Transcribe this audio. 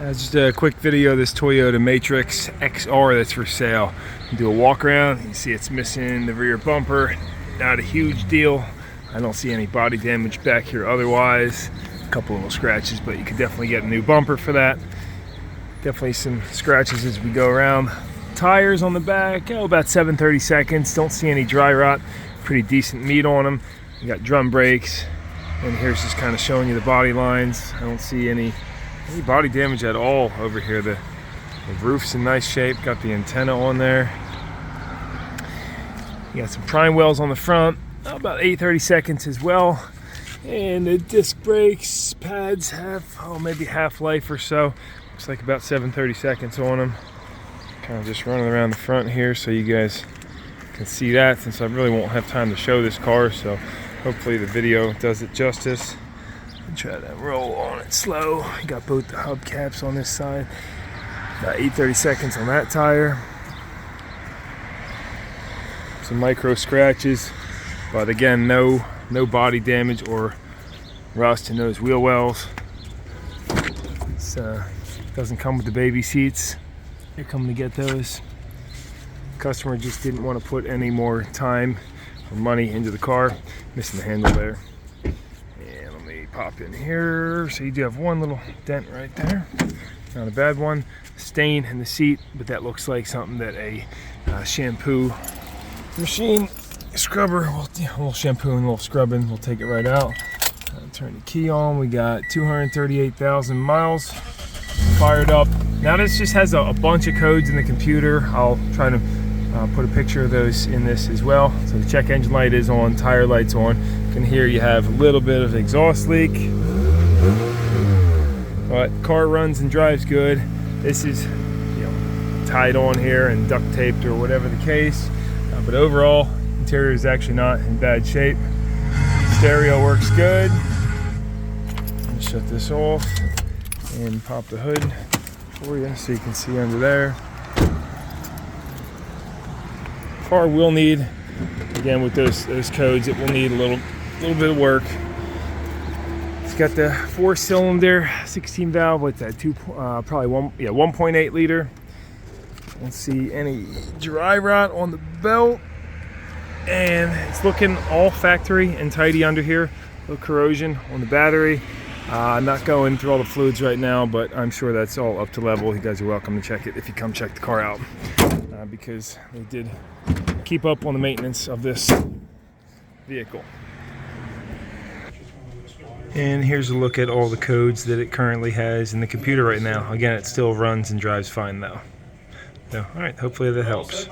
Just a quick video of this Toyota Matrix XR that's for sale. Do a walk around. You can see it's missing the rear bumper. Not a huge deal. I don't see any body damage back here otherwise. A couple little scratches, but you could definitely get a new bumper for that. Definitely some scratches as we go around. Tires on the back, about 7/32. Don't see any dry rot. Pretty decent meat on them. You got drum brakes, and here's just kind of showing you the body lines. I don't see any body damage at all over here. The roof's in nice shape. Got the antenna on there. You got some prime wells on the front, about 8/32 as well. And the disc brakes pads have maybe half life or so. Looks like about 7/32 on them. Kind of just running around the front here so you guys can see that, since I really won't have time to show this car, so hopefully the video does it justice. Try to roll on it slow. You got both the hubcaps on this side. About 8/32 on that tire. Some micro scratches, but again, no body damage or rust in those wheel wells. This doesn't come with the baby seats. They're coming to get those. Customer just didn't want to put any more time or money into the car. Missing the handle there. Pop in here, so you do have one little dent right there, not a bad one. Stain in the seat, but that looks like something that a shampoo machine scrubber will shampoo and a little scrubbing will take it right out. Turn the key on. We got 238,000 miles fired up. Now this just has a bunch of codes in the computer. I'll try to put a picture of those in this as well. So the check engine light is on, tire light's on. You can hear you have a little bit of exhaust leak, but car runs and drives good. This is tied on here and duct taped or whatever the case, but overall interior is actually not in bad shape. Stereo works good. Let me shut this off and pop the hood for you so you can see under there. Car will need, again with those codes, it will need a little bit of work. It's got the 4-cylinder 16 valve with that 1.8 liter. Don't see any dry rot on the belt, and it's looking all factory and tidy under here. A little corrosion on the battery. I'm not going through all the fluids right now, but I'm sure that's all up to level. You guys are welcome to check it if you come check the car out, because they did keep up on the maintenance of this vehicle. And here's a look at all the codes that it currently has in the computer right now. Again, it still runs and drives fine though. So, all right, hopefully that helps.